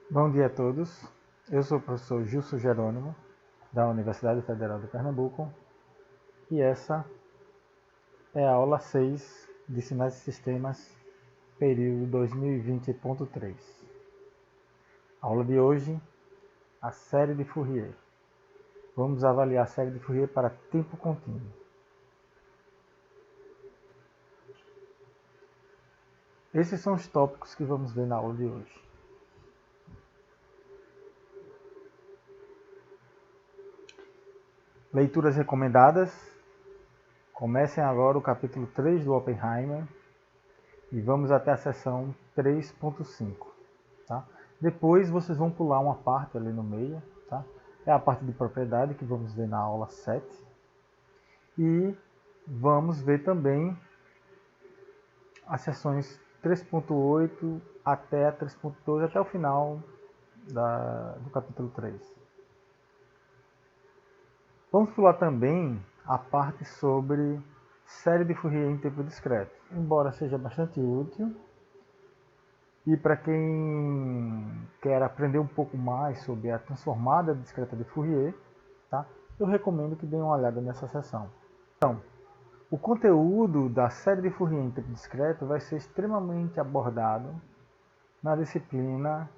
Bom dia a todos, eu sou o professor Gilson Jerônimo, da Universidade Federal de Pernambuco, e essa é a aula 6 de Sinais e Sistemas, período 2020.3. Aula de hoje, a série de Fourier. Vamos avaliar a série de Fourier para tempo contínuo. Esses são os tópicos que vamos ver na aula de hoje. Leituras recomendadas. Comecem agora o capítulo 3 do Oppenheimer e vamos até a seção 3.5. Tá? Depois vocês vão pular uma parte ali no meio. Tá? É a parte de propriedade que vamos ver na aula 7. E vamos ver também as seções 3.8 até a 3.12, até o final do capítulo 3. Vamos pular também a parte sobre série de Fourier em tempo discreto, embora seja bastante útil. E para quem quer aprender um pouco mais sobre a transformada discreta de Fourier, tá? Eu recomendo que deem uma olhada nessa seção. Então, o conteúdo da série de Fourier em tempo discreto vai ser extremamente abordado na disciplina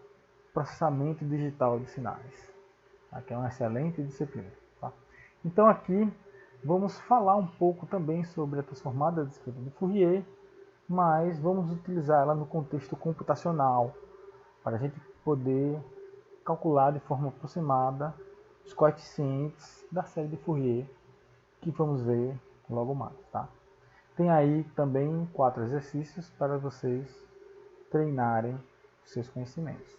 Processamento Digital de Sinais, tá? Que é uma excelente disciplina. Tá? Então aqui vamos falar um pouco também sobre a transformada discreta de Fourier, mas vamos utilizar ela no contexto computacional, para a gente poder calcular de forma aproximada os coeficientes da série de Fourier, que vamos ver logo mais. Tá? Tem aí também 4 exercícios para vocês treinarem os seus conhecimentos.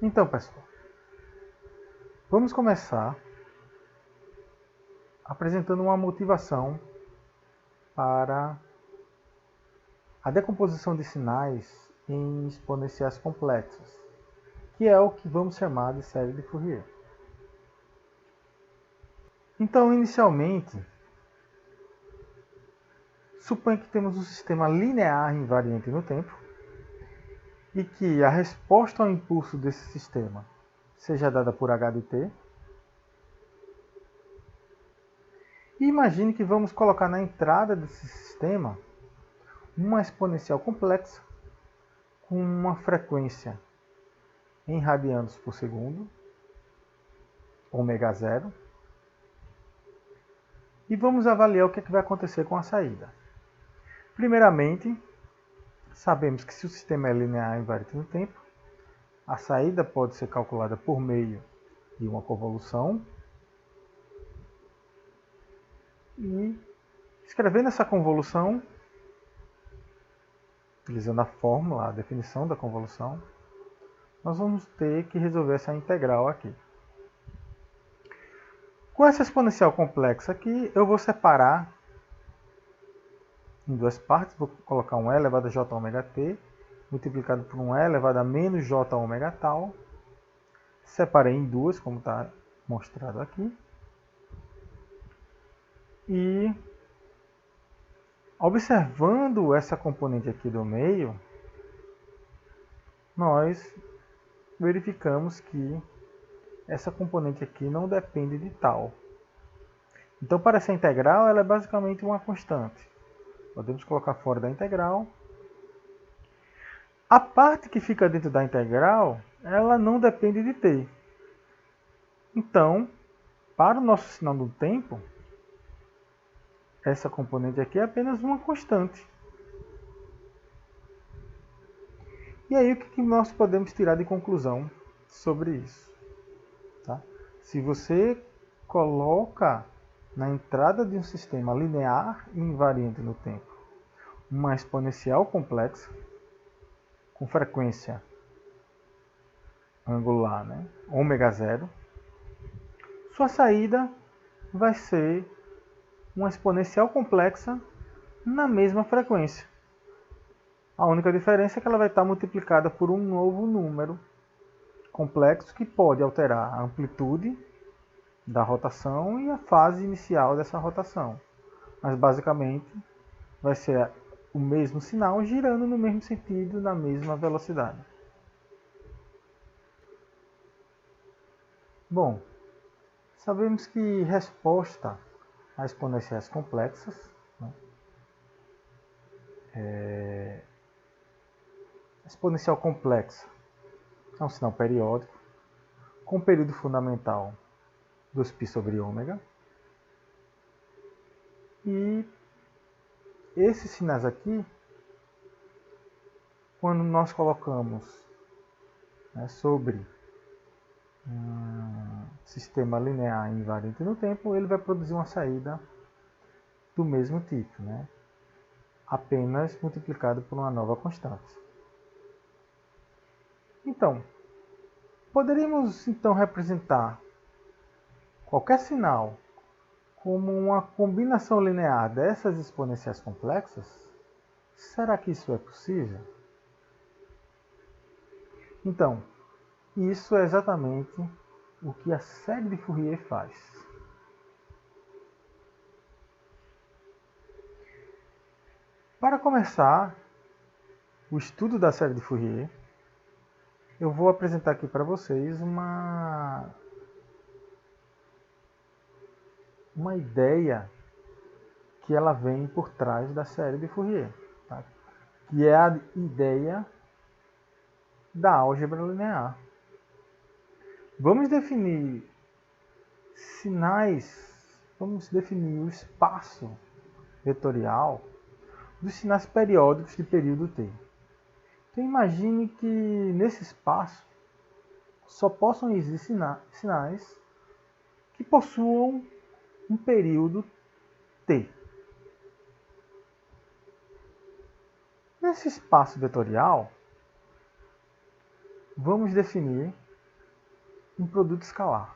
Então, pessoal, vamos começar apresentando uma motivação para a decomposição de sinais em exponenciais complexos, que é o que vamos chamar de série de Fourier. Então, inicialmente, suponha que temos um sistema linear invariante no tempo e que a resposta ao impulso desse sistema seja dada por h de t. E imagine que vamos colocar na entrada desse sistema uma exponencial complexa com uma frequência em radianos por segundo, ômega zero, e vamos avaliar o que vai acontecer com a saída. Primeiramente, sabemos que se o sistema é linear invariante no tempo, a saída pode ser calculada por meio de uma convolução. E escrevendo essa convolução, utilizando a fórmula, a definição da convolução, nós vamos ter que resolver essa integral aqui. Com essa exponencial complexa aqui, eu vou separar em duas partes. Vou colocar um e elevado a j ômega t, multiplicado por um e elevado a menos j ômega tal. Separei em duas, como está mostrado aqui. E observando essa componente aqui do meio, nós verificamos que essa componente aqui não depende de tal. Então, para essa integral, ela é basicamente uma constante. Podemos colocar fora da integral. A parte que fica dentro da integral, ela não depende de t. Então, para o nosso sinal do tempo, essa componente aqui é apenas uma constante. E aí, o que nós podemos tirar de conclusão sobre isso? Tá? Se você coloca na entrada de um sistema linear e invariante no tempo uma exponencial complexa com frequência angular, ômega zero, sua saída vai ser uma exponencial complexa na mesma frequência. A única diferença é que ela vai estar multiplicada por um novo número complexo que pode alterar a amplitude da rotação e a fase inicial dessa rotação. Mas basicamente vai ser o mesmo sinal girando no mesmo sentido, na mesma velocidade. Bom, sabemos que resposta a exponenciais complexas, né, exponencial complexa é um sinal periódico com período fundamental 2π sobre ômega. E esses sinais aqui, quando nós colocamos, né, sobre um sistema linear invariante no tempo, ele vai produzir uma saída do mesmo tipo, né, apenas multiplicado por uma nova constante. Então, poderíamos então representar qualquer sinal como uma combinação linear dessas exponenciais complexas? Será que isso é possível? Então, isso é exatamente o que a série de Fourier faz. Para começar o estudo da série de Fourier, eu vou apresentar aqui para vocês uma ideia que ela vem por trás da série de Fourier, tá? Que é a ideia da álgebra linear. Vamos definir sinais, vamos definir o espaço vetorial dos sinais periódicos de período t. Então imagine que nesse espaço só possam existir sinais que possuam um período t. Nesse espaço vetorial, vamos definir um produto escalar.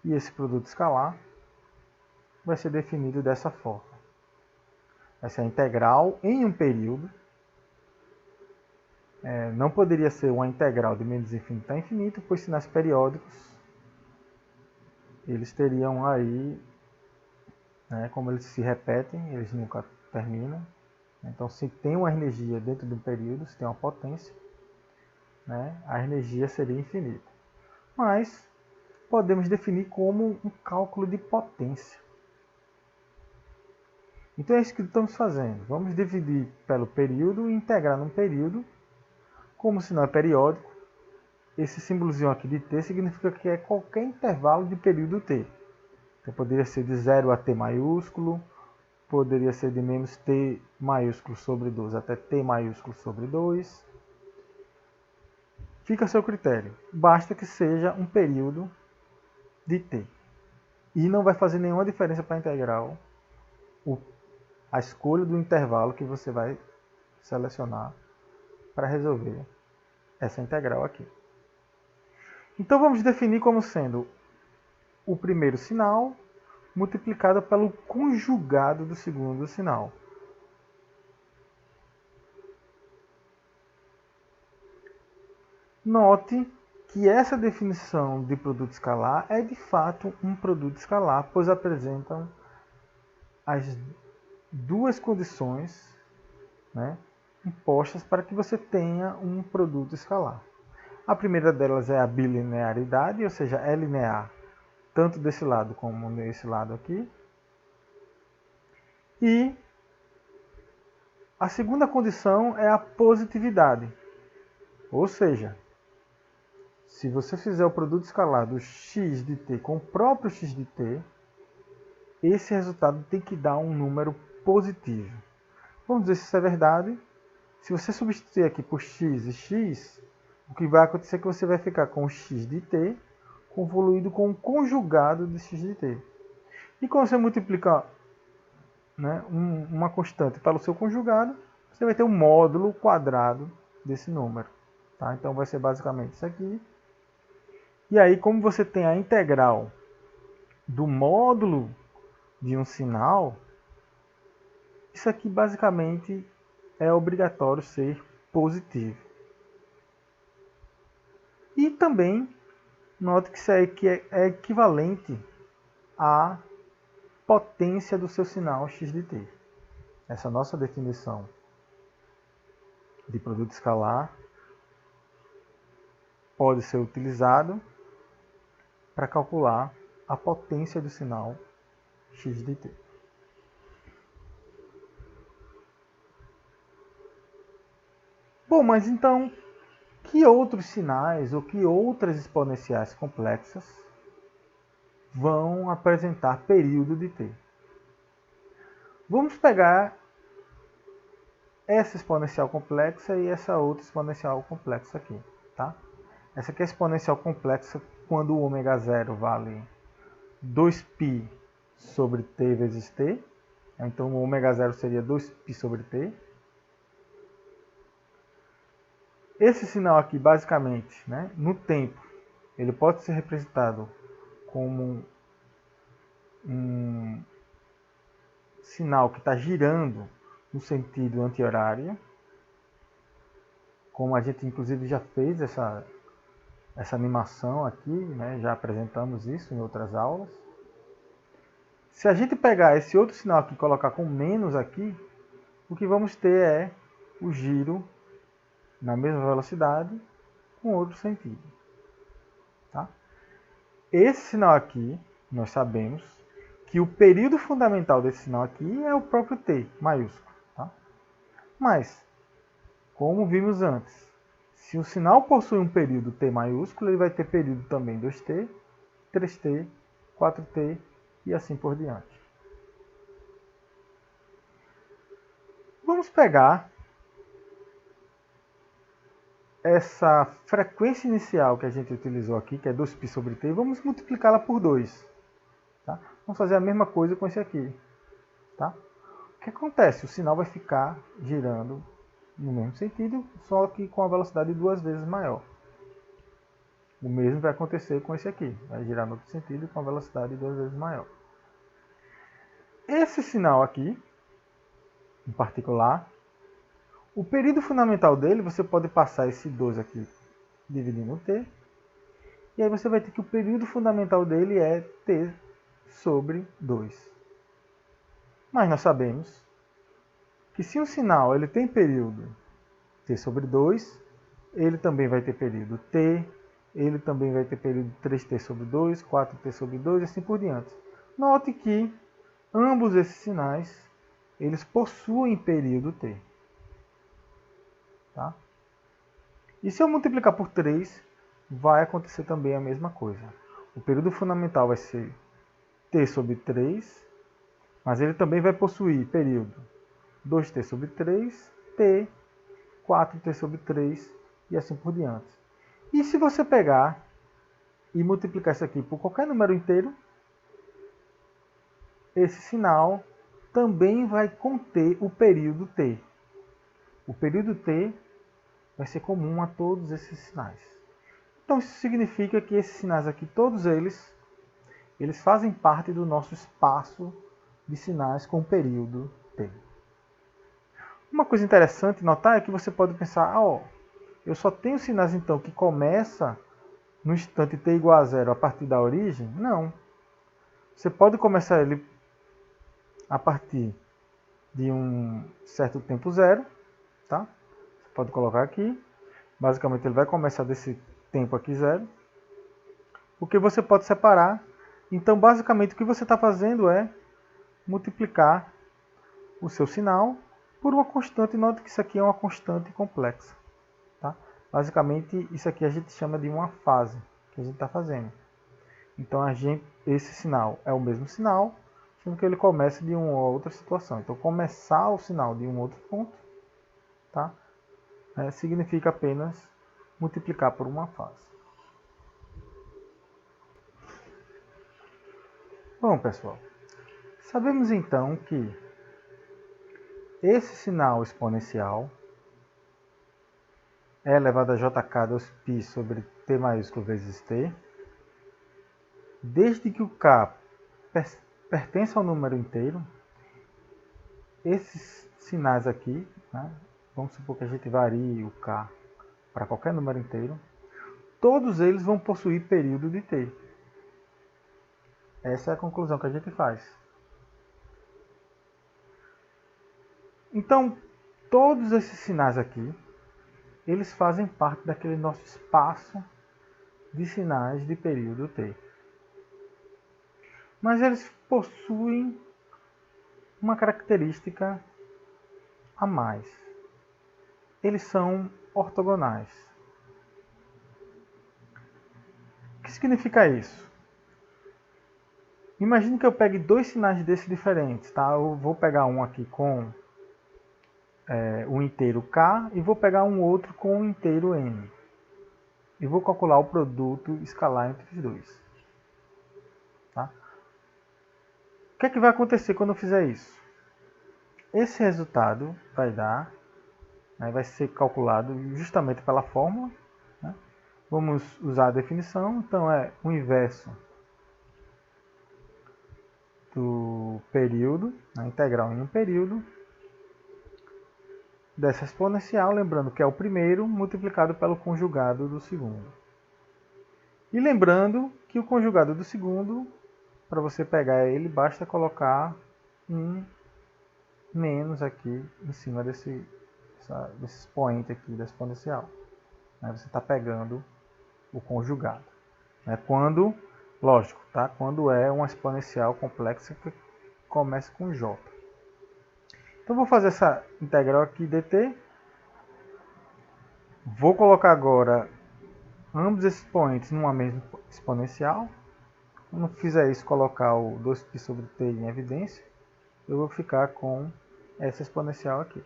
E esse produto escalar vai ser definido dessa forma. Vai ser a integral em um período. Não poderia ser uma integral de menos infinito a infinito, pois sinais periódicos eles teriam aí, né, como eles se repetem, eles nunca terminam. Então, se tem uma energia dentro de um período, se tem uma potência, né, a energia seria infinita. Mas podemos definir como um cálculo de potência. Então é isso que estamos fazendo. Vamos dividir pelo período e integrar num período. Como o sinal é periódico, esse símbolozinho aqui de t significa que é qualquer intervalo de período t. Então poderia ser de 0 a t maiúsculo, poderia ser de menos t maiúsculo sobre 2 até t maiúsculo sobre 2. Fica a seu critério. Basta que seja um período de t. E não vai fazer nenhuma diferença para a integral a escolha do intervalo que você vai selecionar para resolver essa integral aqui. Então vamos definir como sendo o primeiro sinal multiplicado pelo conjugado do segundo sinal. Note que essa definição de produto escalar é de fato um produto escalar, pois apresentam as duas condições, né, impostas para que você tenha um produto escalar. A primeira delas é a bilinearidade, ou seja, é linear tanto desse lado como desse lado aqui. E a segunda condição é a positividade, ou seja, se você fizer o produto escalar do x de t com o próprio x de t, esse resultado tem que dar um número positivo. Vamos ver se isso é verdade. Se você substituir aqui por x e x, o que vai acontecer é que você vai ficar com o x de t convoluído com o conjugado de x de t. E quando você multiplica, né, uma constante pelo seu conjugado, você vai ter um módulo quadrado desse número. Tá? Então vai ser basicamente isso aqui. E aí, como você tem a integral do módulo de um sinal, isso aqui basicamente é obrigatório ser positivo. E também, note que isso aqui é equivalente à potência do seu sinal x de t. essa nossa definição de produto escalar pode ser utilizado para calcular a potência do sinal x de t. Bom, mas então, que outros sinais ou que outras exponenciais complexas vão apresentar período de t? Vamos pegar essa exponencial complexa e essa outra exponencial complexa aqui, tá? Essa aqui é a exponencial complexa quando o ômega zero vale 2π sobre t vezes t. Então o ômega zero seria 2π sobre t. Esse sinal aqui, basicamente, né, no tempo, ele pode ser representado como um sinal que está girando no sentido anti-horário, como a gente inclusive já fez essa animação aqui, né, já apresentamos isso em outras aulas. Se a gente pegar esse outro sinal aqui e colocar com menos aqui, o que vamos ter é o giro na mesma velocidade com outro sentido. Tá? Esse sinal aqui, nós sabemos que o período fundamental desse sinal aqui é o próprio t maiúsculo. Tá? Mas, como vimos antes, se o sinal possui um período t maiúsculo, ele vai ter período também 2t, 3t, 4t e assim por diante. Vamos pegar essa frequência inicial que a gente utilizou aqui, que é 2π sobre t, e vamos multiplicá-la por 2. Tá? Vamos fazer a mesma coisa com esse aqui. Tá? O que acontece? O sinal vai ficar girando no mesmo sentido, só que com a velocidade 2 vezes maior. O mesmo vai acontecer com esse aqui. Vai girar no outro sentido com a velocidade 2 vezes maior. Esse sinal aqui, em particular, o período fundamental dele, você pode passar esse 2 aqui dividindo t. E aí você vai ter que o período fundamental dele é t sobre 2. Mas nós sabemos que se um sinal ele tem período t sobre 2, ele também vai ter período t, ele também vai ter período 3t sobre 2, 4t sobre 2 e assim por diante. Note que ambos esses sinais, eles possuem período t. Tá? E se eu multiplicar por 3, vai acontecer também a mesma coisa. O período fundamental vai ser t sobre 3, mas ele também vai possuir período 2t sobre 3, t, 4t sobre 3 e assim por diante. E se você pegar e multiplicar isso aqui por qualquer número inteiro, esse sinal também vai conter o período t. O período t vai ser comum a todos esses sinais. Então isso significa que esses sinais aqui, todos eles fazem parte do nosso espaço de sinais com período t. Uma coisa interessante notar é que você pode pensar, eu só tenho sinais então que começa no instante t igual a zero a partir da origem? Não. Você pode começar ele a partir de um certo tempo zero, tá? Você pode colocar aqui. Basicamente ele vai começar desse tempo aqui zero. O que você pode separar. Então basicamente o que você está fazendo é multiplicar o seu sinal por uma constante. Note que isso aqui é uma constante complexa. Tá? Basicamente isso aqui a gente chama de uma fase que a gente está fazendo. Então esse sinal é o mesmo sinal, sendo que ele começa de uma outra situação. Então começar o sinal de um outro ponto, tá? Significa apenas multiplicar por uma fase. Bom, pessoal, sabemos então que esse sinal exponencial é elevado a jk 2π sobre t maiúsculo vezes t, desde que o k pertence ao número inteiro. Esses sinais aqui, né, vamos supor que a gente varie o k para qualquer número inteiro, todos eles vão possuir período de t. Essa é a conclusão que a gente faz. Então, todos esses sinais aqui, eles fazem parte daquele nosso espaço de sinais de período T. Mas eles possuem uma característica a mais. Eles são ortogonais. O que significa isso? Imagine que eu pegue dois sinais desses diferentes, tá? Eu vou pegar um aqui com o inteiro K e vou pegar um outro com o inteiro M. E vou calcular o produto escalar entre os dois. Tá? O que é que vai acontecer quando eu fizer isso? Esse resultado vai dar, vai ser calculado justamente pela fórmula. Né? Vamos usar a definição, então é o inverso do período, a integral em um período, dessa exponencial, lembrando que é o primeiro multiplicado pelo conjugado do segundo. E lembrando que o conjugado do segundo, para você pegar ele, basta colocar um menos aqui em cima desse expoente aqui da exponencial. Você está pegando o conjugado. Quando, lógico, tá? Quando é uma exponencial complexa que começa com J. Então vou fazer essa integral aqui dt. Vou colocar agora ambos esses expoentes numa mesma exponencial. Quando fizer isso, colocar o 2π sobre t em evidência, eu vou ficar com essa exponencial aqui.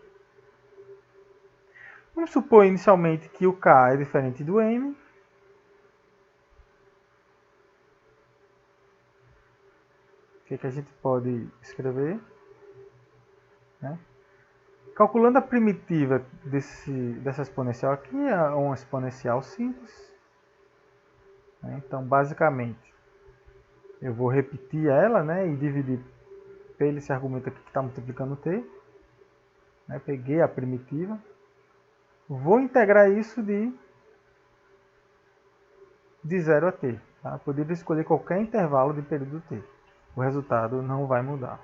Vamos supor inicialmente que o k é diferente do m. O que a gente pode escrever? Calculando a primitiva dessa exponencial aqui, é uma exponencial simples. Então, basicamente, eu vou repetir ela e dividir pelo esse argumento aqui que está multiplicando t. Peguei a primitiva. Vou integrar isso de 0 a t. Tá? Poderia escolher qualquer intervalo de período t. O resultado não vai mudar.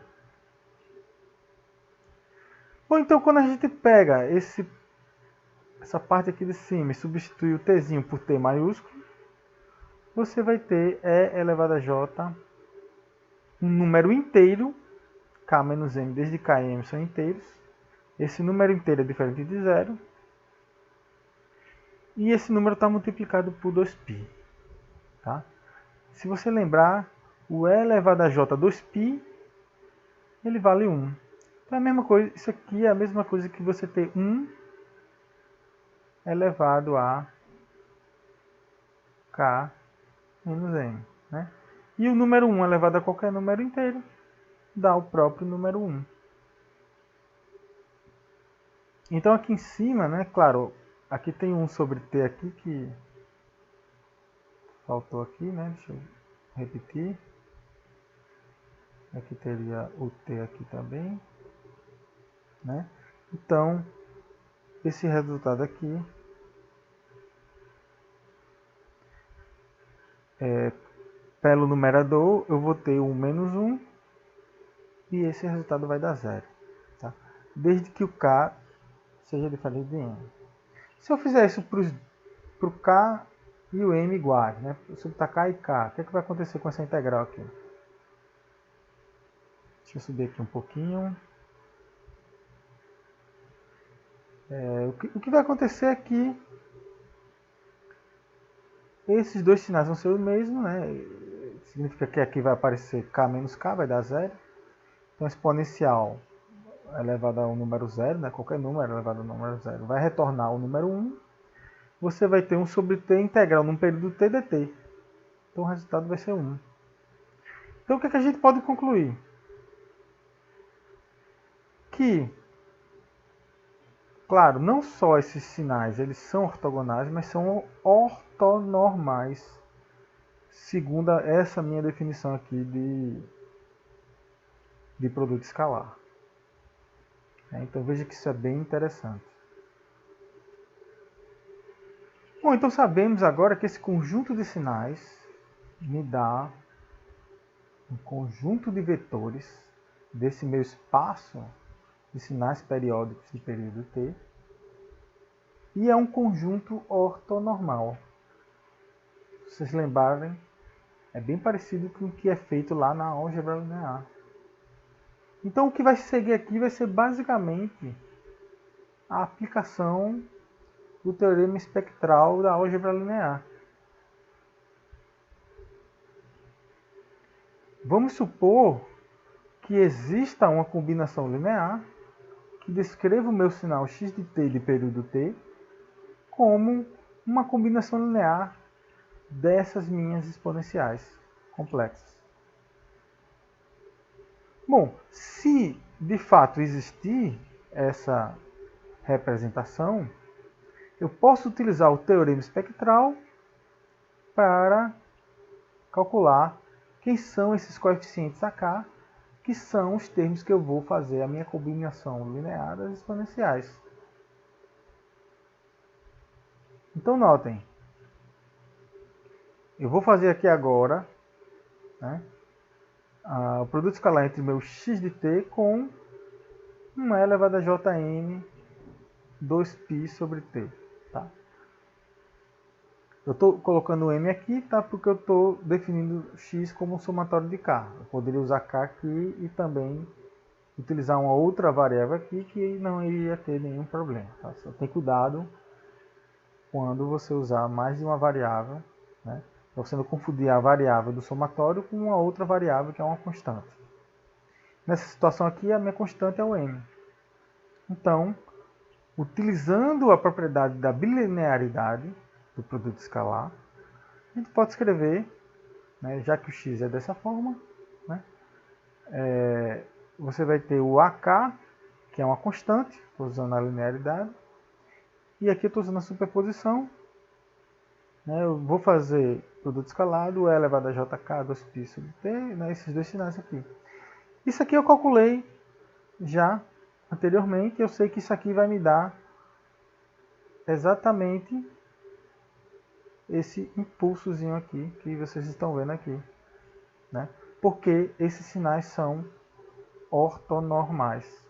Bom, então quando a gente pega essa parte aqui de cima e substitui o tzinho por t maiúsculo, você vai ter e elevado a j, um número inteiro, k menos m, desde k e m são inteiros. Esse número inteiro é diferente de zero. E esse número está multiplicado por 2π. Tá? Se você lembrar, o e elevado a j 2π, ele vale 1. Então é a mesma coisa, isso aqui é a mesma coisa que você ter 1 elevado a k menos m. E o número 1 elevado a qualquer número inteiro dá o próprio número 1. Então aqui em cima, claro, aqui tem 1 sobre t aqui que faltou aqui, deixa eu repetir. Aqui teria o t aqui também. Então, esse resultado aqui pelo numerador eu vou ter o menos 1 e esse resultado vai dar 0. Tá? Desde que o k seja diferente de m. Se eu fizer isso para o k e o m iguais, se eu botar k e k, o que vai acontecer com essa integral aqui? Deixa eu subir aqui um pouquinho. O que vai acontecer é que esses dois sinais vão ser o mesmo, significa que aqui vai aparecer k menos k, vai dar 0. Então, exponencial elevado ao número 0, qualquer número elevado ao número 0, vai retornar o número 1. Você vai ter 1 sobre t integral num período t dt. Então, o resultado vai ser 1. Então, o que a gente pode concluir? Que, claro, não só esses sinais eles são ortogonais, mas são ortonormais, segundo essa minha definição aqui de produto escalar. Então veja que isso é bem interessante. Bom, então sabemos agora que esse conjunto de sinais me dá um conjunto de vetores desse meu espaço de sinais periódicos de período t, e é um conjunto ortonormal. Se vocês lembrarem, é bem parecido com o que é feito lá na álgebra linear. Então o que vai seguir aqui vai ser basicamente a aplicação do teorema espectral da álgebra linear. Vamos supor que exista uma combinação linear que descreva o meu sinal x de t de período t como uma combinação linear dessas minhas exponenciais complexas. Bom, se de fato existir essa representação, eu posso utilizar o teorema espectral para calcular quem são esses coeficientes AK, que são os termos que eu vou fazer a minha combinação linear das exponenciais. Então notem, eu vou fazer aqui agora, né, o produto escalar entre meu x de t com 1 elevado a jn 2π sobre t. Tá? Eu estou colocando m aqui, tá? Porque eu estou definindo x como um somatório de k. Eu poderia usar k aqui e também utilizar uma outra variável aqui que não iria ter nenhum problema. Tá? Só tem cuidado quando você usar mais de uma variável, né? Para você não confundir a variável do somatório com uma outra variável que é uma constante. Nessa situação aqui, a minha constante é o m. Então, utilizando a propriedade da bilinearidade do produto escalar, a gente pode escrever, né, já que o x é dessa forma, né, você vai ter o AK, que é uma constante, estou usando a linearidade, e aqui eu estou usando a superposição, né, eu vou fazer produto escalado, e elevado a jk 2π sobre t, né, esses dois sinais aqui. Isso aqui eu calculei já anteriormente, eu sei que isso aqui vai me dar exatamente esse impulsozinho aqui que vocês estão vendo aqui, né? Porque esses sinais são ortonormais.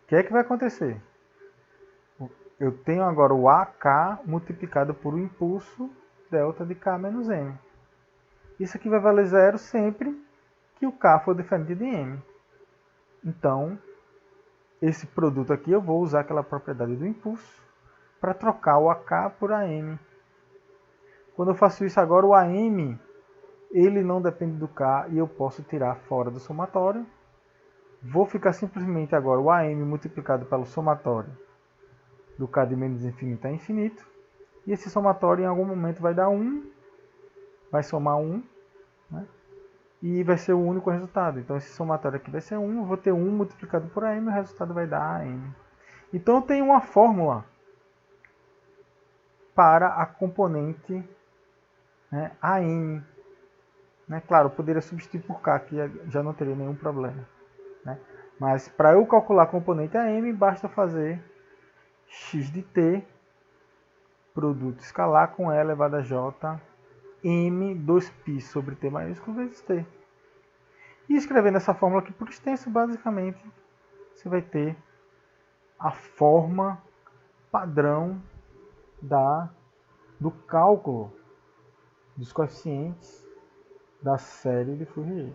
O que é que vai acontecer? Eu tenho agora o AK multiplicado por um impulso delta de K menos M. Isso aqui vai valer zero sempre que o K for diferente de M. Então, esse produto aqui eu vou usar aquela propriedade do impulso para trocar o AK por AM. Quando eu faço isso agora, o AM ele não depende do K e eu posso tirar fora do somatório. Vou ficar simplesmente agora o AM multiplicado pelo somatório do K de menos infinito a infinito. E esse somatório em algum momento vai dar 1, vai somar 1, né? E vai ser o único resultado. Então esse somatório aqui vai ser 1, eu vou ter 1 multiplicado por AM e o resultado vai dar AM. Então eu tenho uma fórmula para a componente, né, AM. Né? Claro, eu poderia substituir por K, que já não teria nenhum problema. Né? Mas para eu calcular a componente AM, basta fazer x de t, produto escalar com E elevado a j, m 2π sobre t maiúsculo vezes t. E escrevendo essa fórmula aqui por extenso, basicamente, você vai ter a forma padrão do cálculo dos coeficientes da série de Fourier.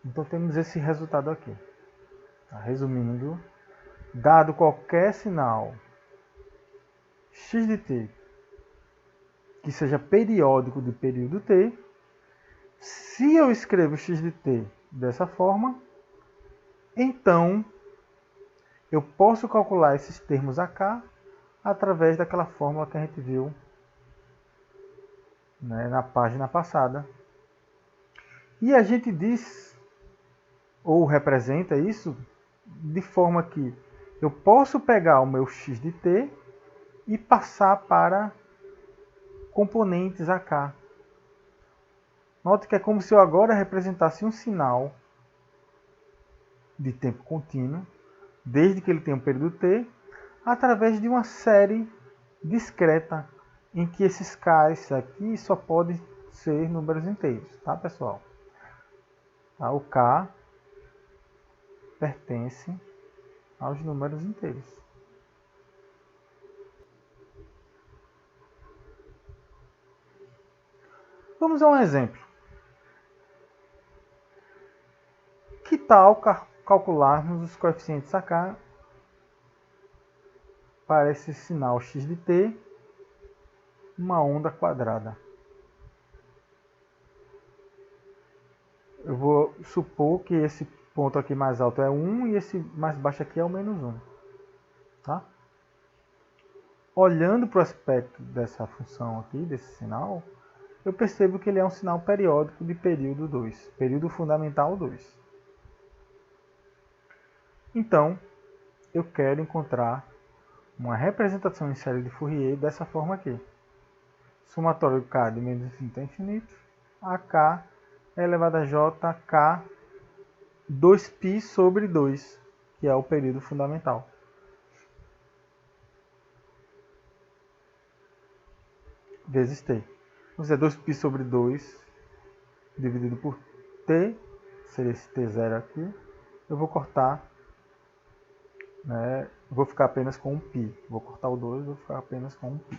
Então temos esse resultado aqui. Resumindo, dado qualquer sinal x de t que seja periódico de período t, se eu escrevo x de t dessa forma, então eu posso calcular esses termos AK através daquela fórmula que a gente viu, né, na página passada. E a gente diz, ou representa isso, de forma que eu posso pegar o meu x de t e passar para componentes AK. Note que é como se eu agora representasse um sinal de tempo contínuo, desde que ele tenha um período t, através de uma série discreta, em que esses k's aqui só podem ser números inteiros, tá, pessoal? Tá? O K pertence aos números inteiros. Vamos a um exemplo. Que tal calcularmos os coeficientes AK para esse sinal x de t, uma onda quadrada? Eu vou supor que esse ponto aqui mais alto é 1 e esse mais baixo aqui é o menos 1. Tá? Olhando para o aspecto dessa função aqui, desse sinal, eu percebo que ele é um sinal periódico de período 2, período fundamental 2. Então, eu quero encontrar uma representação em série de Fourier dessa forma aqui. Somatório K de menos infinito a infinito, AK elevado a J, K 2π sobre 2, que é o período fundamental. Vezes T. Vamos dizer 2π sobre 2 dividido por T, seria esse T0 aqui. Eu vou cortar, né, vou ficar apenas com um π. Vou cortar o 2, vou ficar apenas com um π.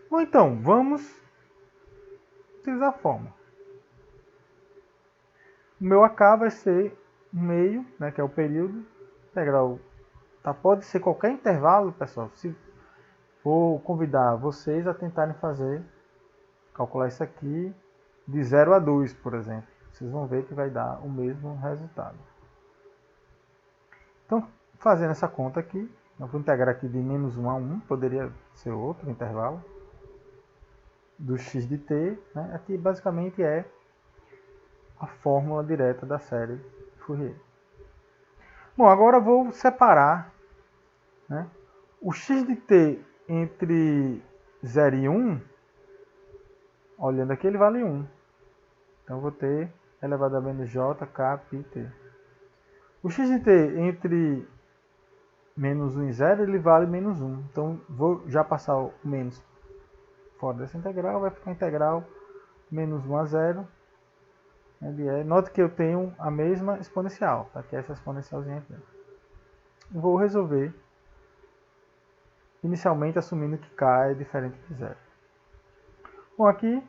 Bom, então, vamos utilizar a fórmula. O meu AK vai ser um meio, né, que é o período integral. Tá? Pode ser qualquer intervalo, pessoal. Se vou convidar vocês a tentarem calcular isso aqui de 0 a 2, por exemplo. Vocês vão ver que vai dar o mesmo resultado. Então, fazendo essa conta aqui, eu vou integrar aqui de menos 1 a 1, poderia ser outro intervalo, do x de t, né? Aqui basicamente é a fórmula direta da série Fourier. Bom, agora eu vou separar, né, o x de t entre 0 e 1, olhando aqui ele vale 1. Então eu vou ter elevado a menos j, k, π, t. O x de t entre menos 1 e 0, ele vale menos 1. Então vou já passar o menos fora dessa integral, vai ficar a integral menos 1 a 0. Note que eu tenho a mesma exponencial, tá? Que é essa exponencialzinha aqui. Vou resolver inicialmente assumindo que k é diferente de 0. Bom, aqui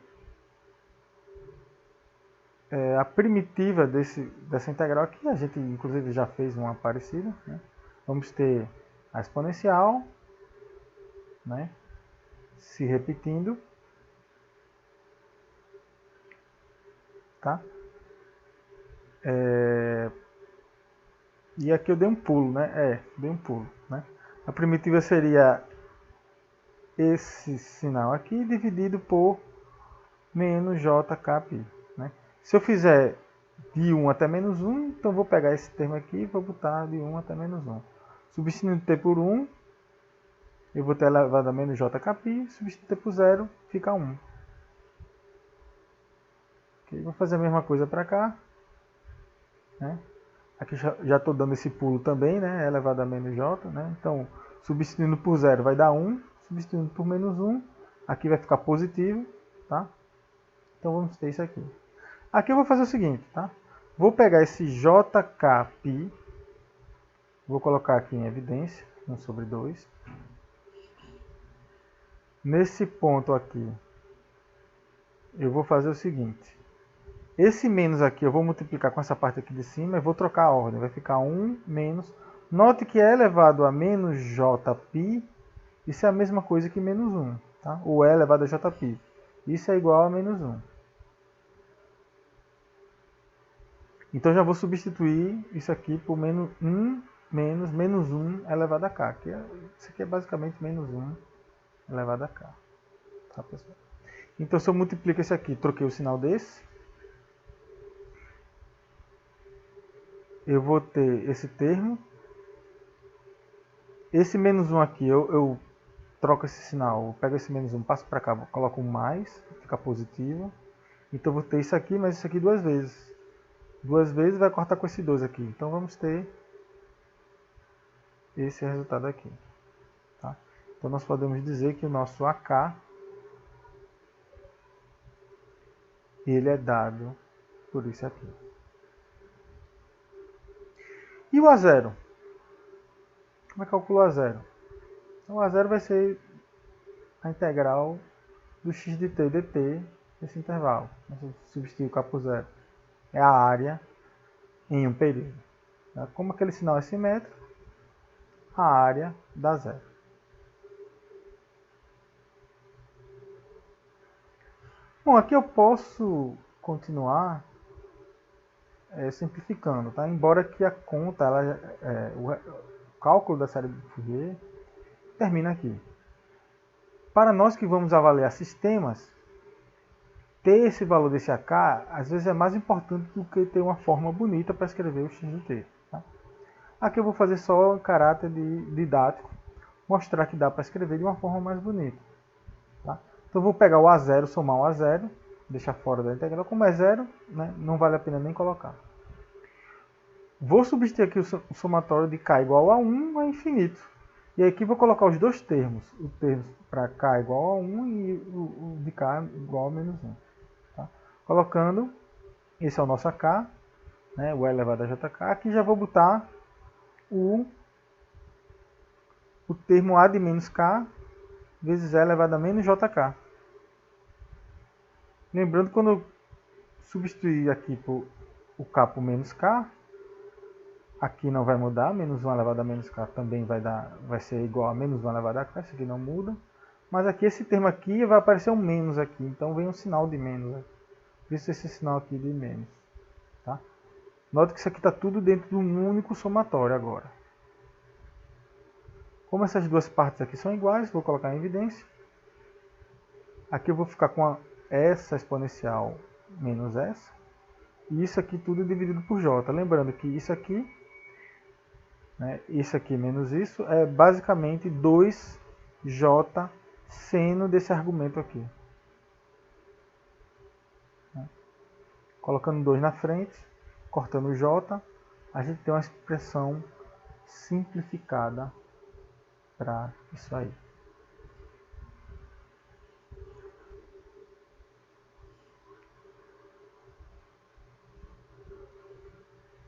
a primitiva dessa integral aqui, a gente inclusive já fez uma parecida, né? Vamos ter a exponencial, né, se repetindo, tá? E aqui eu dei um pulo, né? Dei um pulo, né? A primitiva seria esse sinal aqui dividido por menos jkπ, né? Se eu fizer de 1 até menos 1, então vou pegar esse termo aqui e vou botar de 1 até menos 1. Substituindo t por 1, eu vou ter elevado a menos jkπ, substituindo t por 0, fica 1. Okay, vou fazer a mesma coisa para cá, né? Aqui já estou dando esse pulo também, né? Elevado a menos j, né? Então, substituindo por 0 vai dar 1, substituindo por menos 1, aqui vai ficar positivo, tá? Então vamos ter isso aqui. Aqui eu vou fazer o seguinte, tá? Vou pegar esse jkπ, vou colocar aqui em evidência, 1 sobre 2. Nesse ponto aqui, eu vou fazer o seguinte. Esse menos aqui eu vou multiplicar com essa parte aqui de cima e vou trocar a ordem. Vai ficar 1 menos... Note que é elevado a menos jπ, isso é a mesma coisa que menos 1. Tá? Ou é elevado a jπ. Isso é igual a menos 1. Então já vou substituir isso aqui por menos 1 menos 1 elevado a k. Isso aqui é basicamente menos 1 elevado a k. Tá, pessoal? Então se eu multiplico esse aqui, troquei o sinal desse, eu vou ter esse termo. Esse menos 1 aqui, eu troco esse sinal, eu pego esse menos 1, passo para cá, coloco um mais, fica positivo. Então eu vou ter isso aqui, mas isso aqui duas vezes. Duas vezes vai cortar com esse 2 aqui. Então vamos ter esse resultado aqui. Tá? Então nós podemos dizer que o nosso AK ele é dado por isso aqui. E o A0? Como é que calculo o A0? Então, o A0 vai ser a integral do x de t dt nesse intervalo. Vamos substituir o k por zero. É a área em um período. Como aquele sinal é simétrico, a área dá zero. Bom, aqui eu posso continuar simplificando, tá? Embora que a conta, o cálculo da série de Fourier termina aqui. Para nós que vamos avaliar sistemas, ter esse valor desse AK, às vezes é mais importante do que ter uma forma bonita para escrever o x de t. Tá? Aqui eu vou fazer só um caráter didático, mostrar que dá para escrever de uma forma mais bonita. Tá? Então eu vou pegar o A0, somar o A0, deixar fora da integral. Como é zero, né, não vale a pena nem colocar. Vou substituir aqui o somatório de k igual a 1 a infinito. E aqui vou colocar os dois termos. O termo para k igual a 1 e o de k igual a menos 1. Tá? Colocando, esse é o nosso AK, né, o E elevado a JK. Aqui já vou botar o termo A de menos K vezes E elevado a menos JK. Lembrando que quando eu substituir aqui por o K por menos K, aqui não vai mudar, menos 1 elevado a menos K também vai ser igual a menos 1 elevado a K, isso aqui não muda. Mas aqui, esse termo aqui, vai aparecer um menos aqui, então vem um sinal de menos aqui. Por isso esse sinal aqui de menos. Tá? Note que isso aqui está tudo dentro de um único somatório agora. Como essas duas partes aqui são iguais, vou colocar em evidência. Aqui eu vou ficar com essa exponencial menos essa. E isso aqui tudo dividido por j. Lembrando que isso aqui, né, isso aqui menos isso, é basicamente 2j seno desse argumento aqui. Colocando 2 na frente, cortando o j, a gente tem uma expressão simplificada para isso aí.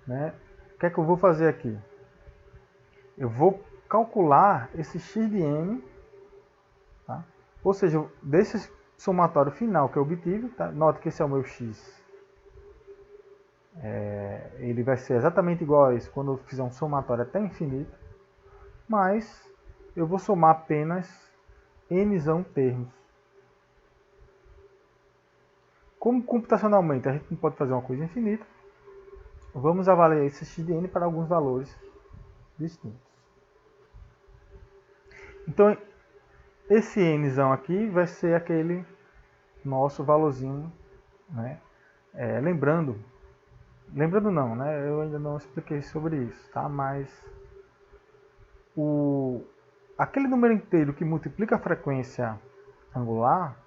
Né? O que é que eu vou fazer aqui? Eu vou calcular esse x de n, tá? Ou seja, desse somatório final que eu obtive, tá? Note que esse é o meu x. Ele vai ser exatamente igual a isso quando eu fizer um somatório até infinito, mas eu vou somar apenas nzão termos. Como computacionalmente a gente não pode fazer uma coisa infinita, vamos avaliar esse x de n para alguns valores distintos. Então, esse nzão aqui vai ser aquele nosso valorzinho, né? Lembrando não, né? Eu ainda não expliquei sobre isso, tá? Mas aquele número inteiro que multiplica a frequência angular,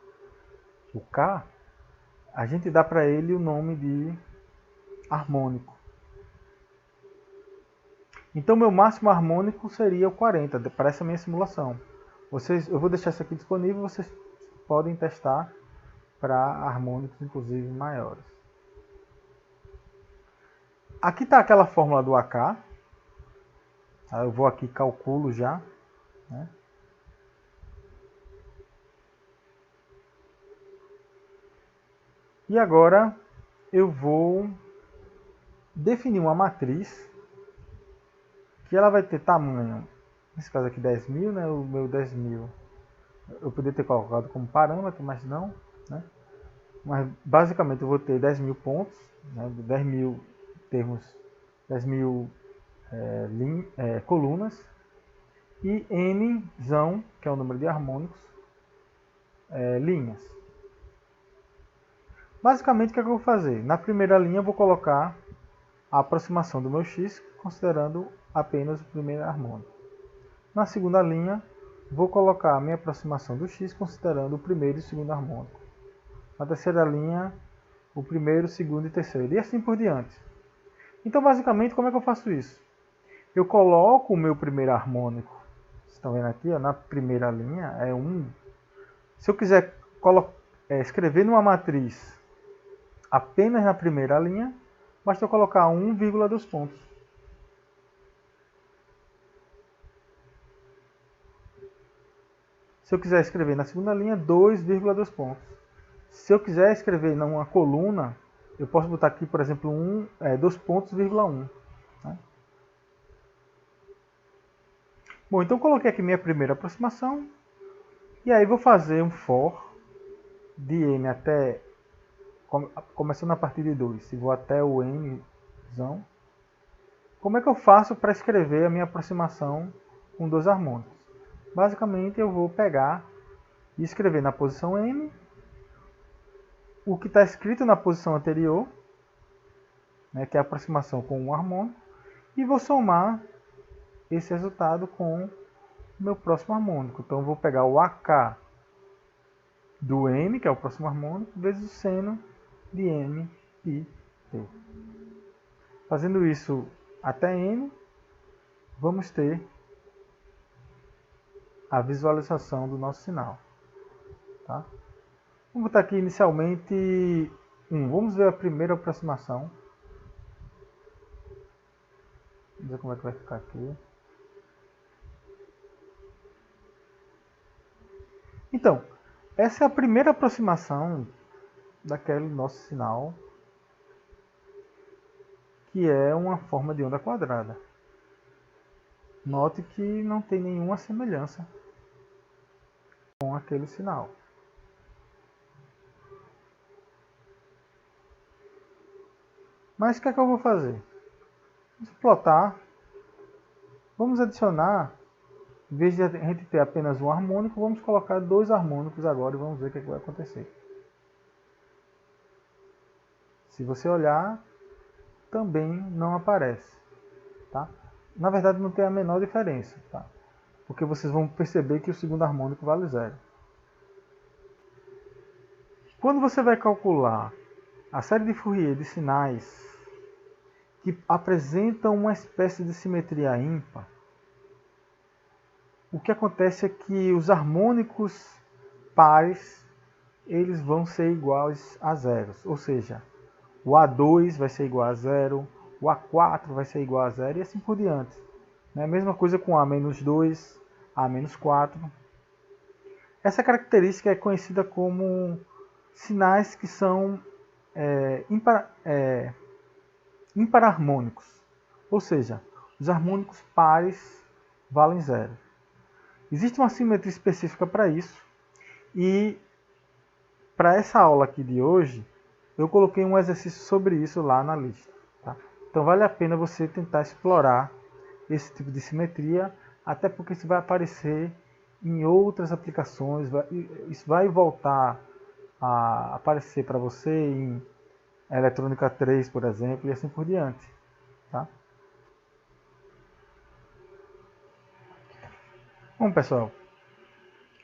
o k, a gente dá para ele o nome de harmônico. Então, meu máximo harmônico seria o 40, para essa minha simulação. Eu vou deixar isso aqui disponível, vocês podem testar para harmônicos, inclusive, maiores. Aqui está aquela fórmula do AK. Eu vou aqui calculo já. Né? E agora eu vou definir uma matriz que ela vai ter tamanho, nesse caso aqui 10.000, né? O meu 10.000 eu poderia ter colocado como parâmetro, mas não, né? Mas basicamente eu vou ter 10.000 pontos, né? 10.000 termos, 10.000 colunas e nzão, que é o número de harmônicos, linhas. Basicamente o que é que eu vou fazer? Na primeira linha eu vou colocar a aproximação do meu x, considerando apenas o primeiro harmônico. Na segunda linha, vou colocar a minha aproximação do x, considerando o primeiro e o segundo harmônico. Na terceira linha, o primeiro, segundo e terceiro, e assim por diante. Então, basicamente, como é que eu faço isso? Eu coloco o meu primeiro harmônico, vocês estão vendo aqui, ó, na primeira linha, é 1. Se eu quiser escrever numa matriz apenas na primeira linha, basta eu colocar 1, dos pontos. Se eu quiser escrever na segunda linha, 2, dos pontos. Se eu quiser escrever numa coluna, eu posso botar aqui, por exemplo, 2 pontos, 1. Né? Bom, então coloquei aqui minha primeira aproximação. E aí vou fazer um for de n até, começando a partir de 2, e vou até o n. Como é que eu faço para escrever a minha aproximação com 2 harmônicos? Basicamente eu vou pegar e escrever na posição n o que está escrito na posição anterior, né, que é a aproximação com um harmônico, e vou somar esse resultado com o meu próximo harmônico. Então eu vou pegar o AK do n, que é o próximo harmônico, vezes o seno de n pi t. Fazendo isso até n, vamos ter a visualização do nosso sinal. Tá? Vamos botar aqui inicialmente 1. Vamos ver a primeira aproximação. Vamos ver como é que vai ficar aqui. Então, essa é a primeira aproximação daquele nosso sinal, que é uma forma de onda quadrada. Note que não tem nenhuma semelhança com aquele sinal. Mas o que é que eu vou fazer? Vamos plotar. Vamos adicionar, em vez de a gente ter apenas um harmônico, vamos colocar 2 harmônicos agora e vamos ver o que é que vai acontecer. Se você olhar, também não aparece. Tá? Na verdade, não tem a menor diferença. Tá? Porque vocês vão perceber que o segundo harmônico vale 0. Quando você vai calcular a série de Fourier de sinais que apresentam uma espécie de simetria ímpar, o que acontece é que os harmônicos pares eles vão ser iguais a zeros, ou seja, o A2 vai ser igual a 0, o A4 vai ser igual a 0 e assim por diante. A mesma coisa com A-2, A-4. Essa característica é conhecida como sinais que são imparharmônicos, ou seja, os harmônicos pares valem 0. Existe uma simetria específica para isso e para essa aula aqui de hoje eu coloquei um exercício sobre isso lá na lista. Tá? Então vale a pena você tentar explorar esse tipo de simetria, até porque isso vai aparecer em outras aplicações, isso vai voltar a aparecer para você em eletrônica 3, por exemplo, e assim por diante. Tá? Bom, pessoal,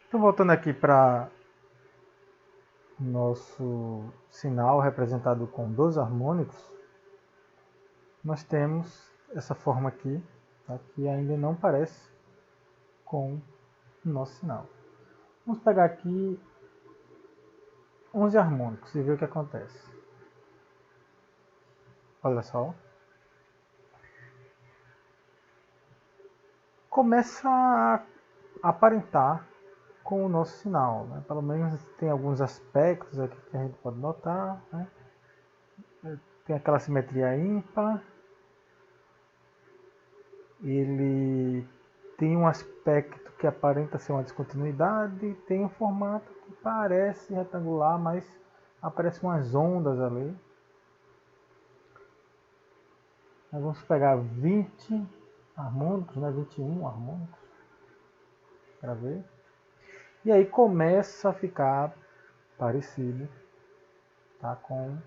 então voltando aqui para nosso sinal representado com 2 harmônicos, nós temos essa forma aqui, tá, que ainda não parece com o nosso sinal. Vamos pegar aqui 11 harmônicos e ver o que acontece. Olha só. Começa a aparentar com o nosso sinal. Né? Pelo menos tem alguns aspectos aqui que a gente pode notar. Né? Tem aquela simetria ímpar. Ele tem um aspecto que aparenta ser uma descontinuidade. Tem um formato que parece retangular, mas aparecem umas ondas ali. Nós vamos pegar 20 harmônicos, né? 21 harmônicos, para ver. E aí começa a ficar parecido, tá, com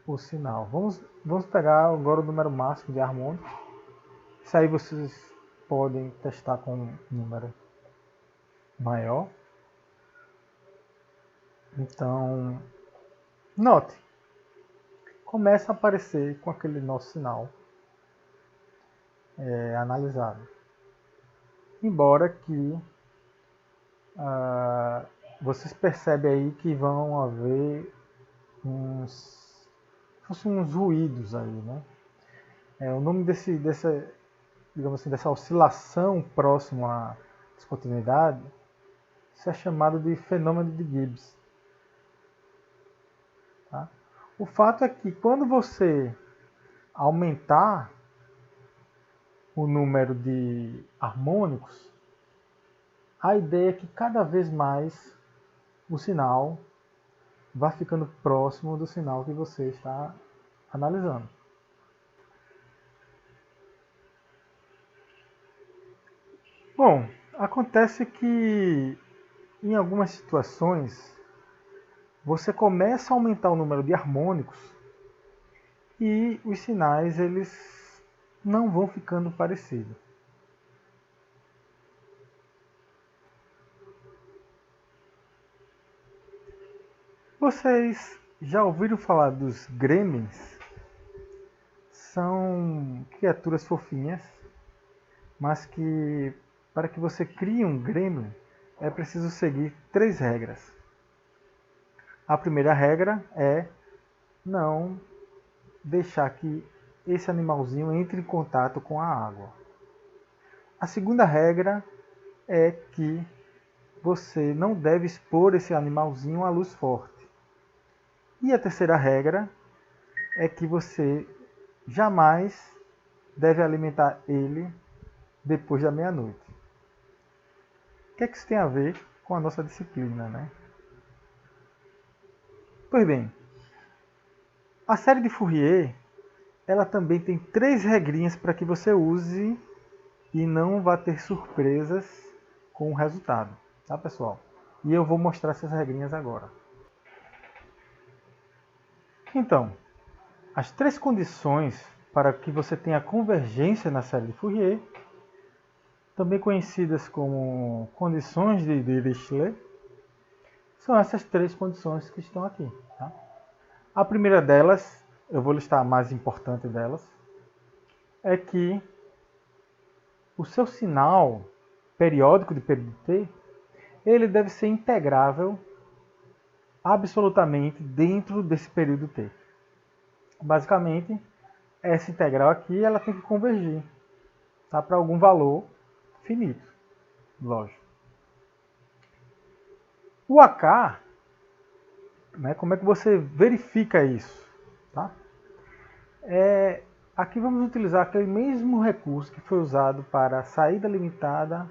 o sinal. Vamos pegar agora o número máximo de harmônicos. Isso aí vocês podem testar com um número maior. Então, note, começa a aparecer com aquele nosso sinal analisado. Embora que vocês percebem aí que vão haver fossem uns ruídos aí, né? O nome digamos assim, dessa oscilação próximo à descontinuidade, isso é chamado de fenômeno de Gibbs. Tá? O fato é que quando você aumentar o número de harmônicos, a ideia é que cada vez mais o sinal vai ficando próximo do sinal que você está analisando. Bom, acontece que em algumas situações você começa a aumentar o número de harmônicos e os sinais eles não vão ficando parecidos. Vocês já ouviram falar dos gremlins? São criaturas fofinhas, mas que para que você crie um gremlin é preciso seguir 3 regras. A primeira regra é não deixar que esse animalzinho entre em contato com a água. A segunda regra é que você não deve expor esse animalzinho à luz forte. E a terceira regra é que você jamais deve alimentar ele depois da meia-noite. O que é que isso tem a ver com a nossa disciplina, né? Pois bem, a série de Fourier, ela também tem 3 regrinhas para que você use e não vá ter surpresas com o resultado, tá, pessoal? E eu vou mostrar essas regrinhas agora. Então, as 3 condições para que você tenha convergência na série de Fourier, também conhecidas como condições de Dirichlet, são essas 3 condições que estão aqui. Tá? A primeira delas, eu vou listar a mais importante delas, é que o seu sinal periódico de período t, ele deve ser integrável absolutamente dentro desse período t. Basicamente, essa integral aqui ela tem que convergir, tá, para algum valor finito, lógico. O AK, né, como é que você verifica isso? Tá? Aqui vamos utilizar aquele mesmo recurso que foi usado para saída limitada,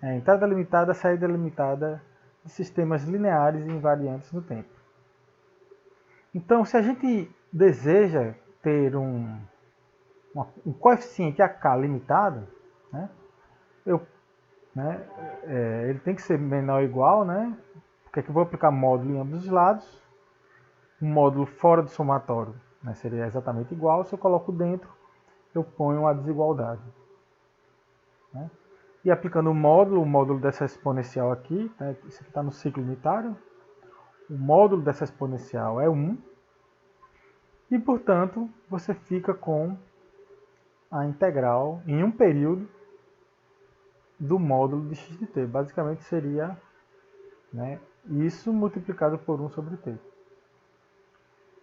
entrada limitada, saída limitada de sistemas lineares e invariantes no tempo. Então, se a gente deseja ter um coeficiente AK limitado, né, ele tem que ser menor ou igual, né, porque aqui eu vou aplicar módulo em ambos os lados. Um módulo fora do somatório, né, seria exatamente igual. Se eu coloco dentro, eu ponho a desigualdade. Né? E aplicando o módulo dessa exponencial aqui, né, isso aqui está no ciclo unitário, o módulo dessa exponencial é 1, e portanto você fica com a integral em um período do módulo de x de t. Basicamente seria, né, isso multiplicado por 1 sobre t.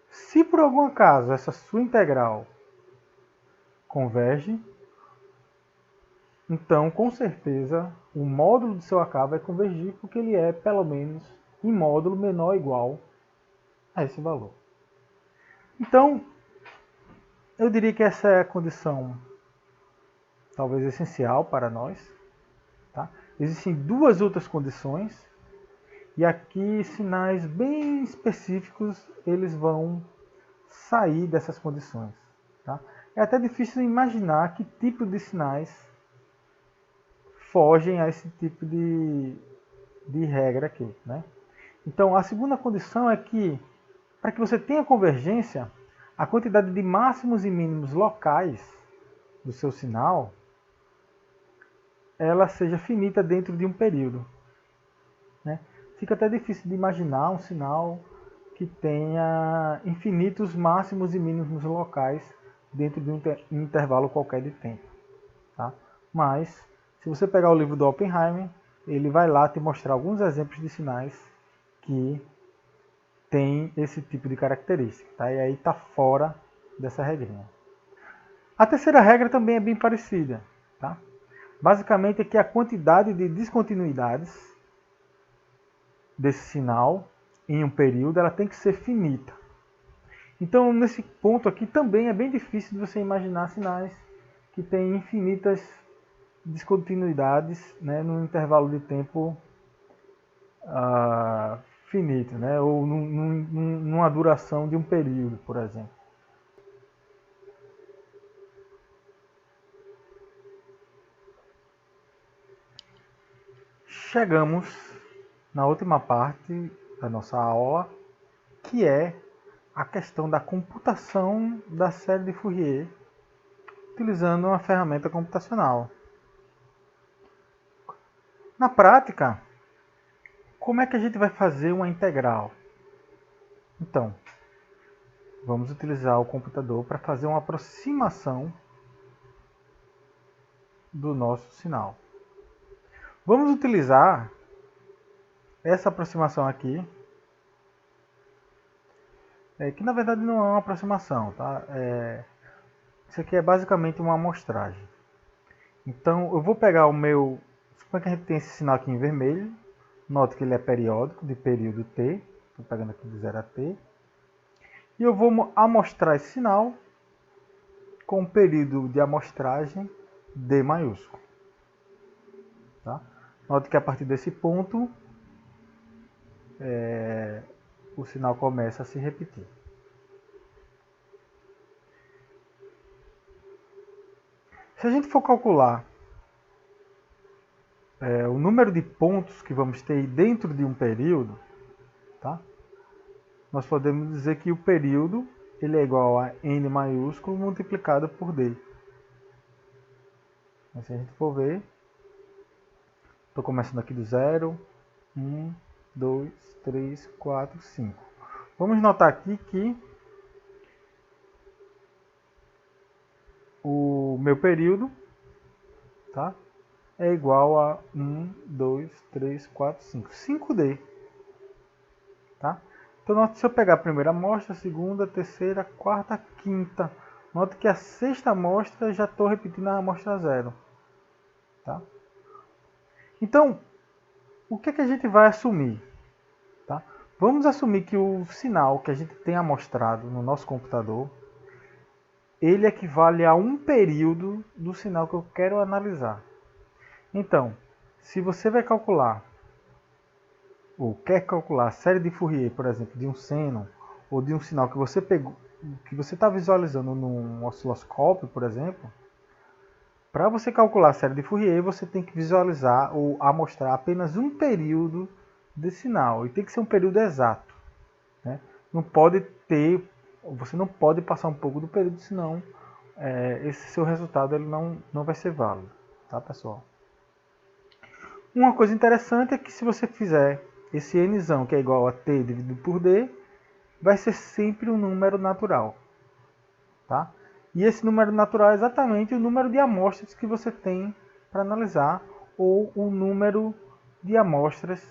Se por algum acaso essa sua integral converge, então com certeza o módulo do seu AK vai convergir, porque ele é pelo menos em módulo menor ou igual a esse valor. Então, eu diria que essa é a condição talvez essencial para nós. Tá? Existem 2 outras condições, e aqui sinais bem específicos eles vão sair dessas condições. Tá? É até difícil imaginar que tipo de sinais fogem a esse tipo de regra aqui. Né? Então, a segunda condição é que, para que você tenha convergência, a quantidade de máximos e mínimos locais do seu sinal ela seja finita dentro de um período. Né? Fica até difícil de imaginar um sinal que tenha infinitos máximos e mínimos locais dentro de um intervalo qualquer de tempo. Tá? Mas, se você pegar o livro do Oppenheimer, ele vai lá te mostrar alguns exemplos de sinais que tem esse tipo de característica, tá? E aí está fora dessa regrinha. A terceira regra também é bem parecida, tá? Basicamente é que a quantidade de descontinuidades desse sinal em um período ela tem que ser finita. Então, nesse ponto aqui também é bem difícil de você imaginar sinais que têm infinitas descontinuidades, né, num intervalo de tempo finito, né, ou numa duração de um período, por exemplo. Chegamos na última parte da nossa aula, que é a questão da computação da série de Fourier utilizando uma ferramenta computacional. Na prática, como é que a gente vai fazer uma integral? Então, vamos utilizar o computador para fazer uma aproximação do nosso sinal. Vamos utilizar essa aproximação aqui, que na verdade não é uma aproximação, tá? Isso aqui é basicamente uma amostragem. Então eu vou pegar o meu... Suponha que a gente tem esse sinal aqui em vermelho. Note que ele é periódico, de período t. Estou pegando aqui de 0 a t. E eu vou amostrar esse sinal com o período de amostragem d maiúsculo. Tá? Note que a partir desse ponto o sinal começa a se repetir. Se a gente for calcular o número de pontos que vamos ter dentro de um período, tá? Nós podemos dizer que o período ele é igual a n maiúsculo multiplicado por d. Mas se a gente for ver, estou começando aqui do 0, 1, 2, 3, 4, 5. Vamos notar aqui que o meu período, tá, é igual a 1, 2, 3, 4, 5. 5D. Tá? Então, note, se eu pegar a primeira amostra, a segunda, a terceira, a quarta, a quinta. Note que a sexta amostra já estou repetindo a amostra 0. Tá? Então, o que a gente vai assumir? Tá? Vamos assumir que o sinal que a gente tem amostrado no nosso computador, ele equivale a um período do sinal que eu quero analisar. Então, se você vai calcular, ou quer calcular a série de Fourier, por exemplo, de um seno, ou de um sinal que você pegou, que você está visualizando num osciloscópio, por exemplo, para você calcular a série de Fourier, você tem que visualizar ou amostrar apenas um período de sinal. E tem que ser um período exato. Né? Não pode ter, você não pode passar um pouco do período, senão esse seu resultado ele não vai ser válido. Tá, pessoal? Uma coisa interessante é que se você fizer esse nzão, que é igual a t dividido por d, vai ser sempre um número natural. Tá? E esse número natural é exatamente o número de amostras que você tem para analisar, ou o número de amostras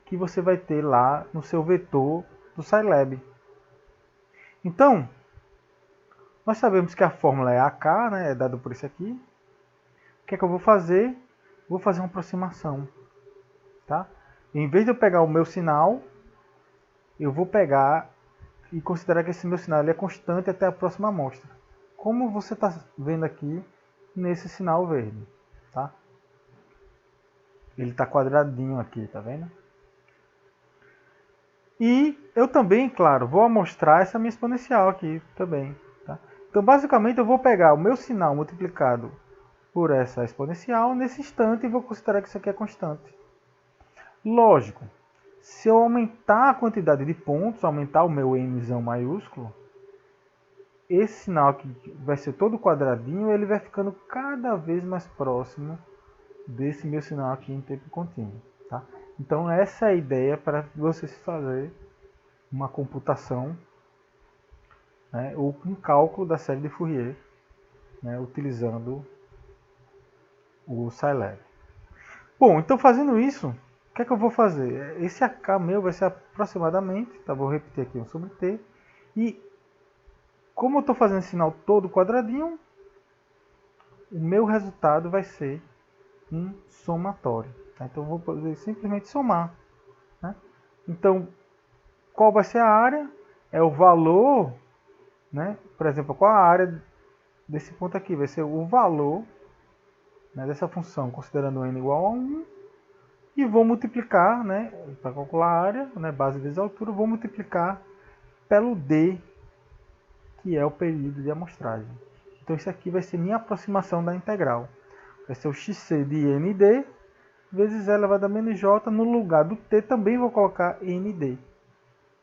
que você vai ter lá no seu vetor do Scilab. Então, nós sabemos que a fórmula é AK, né, é dado por isso aqui. O que é que eu vou fazer? Vou fazer uma aproximação. Tá? Em vez de eu pegar o meu sinal, eu vou pegar e considerar que esse meu sinal ele é constante até a próxima amostra. Como você está vendo aqui nesse sinal verde. Tá? Ele está quadradinho aqui, tá vendo? E eu também, claro, vou amostrar essa minha exponencial aqui também. Tá? Então, basicamente, eu vou pegar o meu sinal multiplicado por essa exponencial nesse instante e vou considerar que isso aqui é constante. Lógico, se eu aumentar a quantidade de pontos, aumentar o meu nzão maiúsculo, esse sinal que vai ser todo quadradinho, ele vai ficando cada vez mais próximo desse meu sinal aqui em tempo contínuo. Tá? Então essa é a ideia para você se fazer uma computação, né, ou um cálculo da série de Fourier, né, utilizando o Scilab. Bom, então fazendo isso, O que é que eu vou fazer? Esse AK meu vai ser aproximadamente, tá? Vou repetir aqui 1 sobre T. E como eu estou fazendo sinal todo quadradinho, o meu resultado vai ser um somatório. Tá? Então eu vou poder simplesmente somar. Né? Então, qual vai ser a área? É o valor, né? Por exemplo, qual a área desse ponto aqui? Vai ser o valor, né, dessa função, considerando n igual a 1, e vou multiplicar, né, para calcular a área, né, base vezes altura, vou multiplicar pelo d, que é o período de amostragem. Então isso aqui vai ser minha aproximação da integral. Vai ser o xc de nd vezes e elevado a menos j. No lugar do t também vou colocar nd.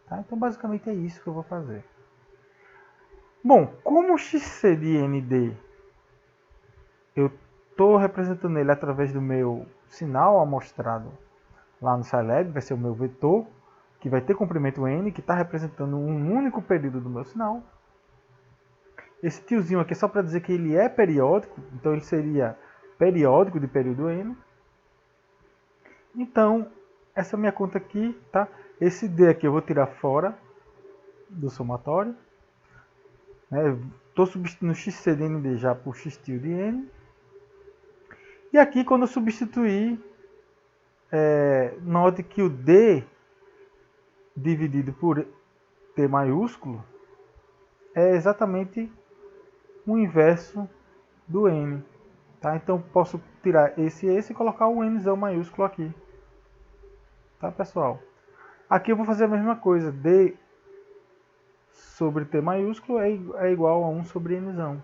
Tá? Então basicamente é isso que eu vou fazer. Bom, como o xc de nd eu estou representando ele através do meu sinal amostrado lá no Scilab, vai ser o meu vetor, que vai ter comprimento n, que está representando um único período do meu sinal. Esse tiozinho aqui é só para dizer que ele é periódico, então ele seria periódico de período n. Então, essa minha conta aqui, tá? Esse d aqui eu vou tirar fora do somatório. Estou substituindo o xc de nd já por x tilde n. E aqui, quando eu substituir, note que o d dividido por t maiúsculo é exatamente o inverso do n. Tá? Então, posso tirar esse e esse e colocar o nzão maiúsculo aqui. Tá, pessoal? Aqui eu vou fazer a mesma coisa. D sobre t maiúsculo é igual a 1 sobre nzão.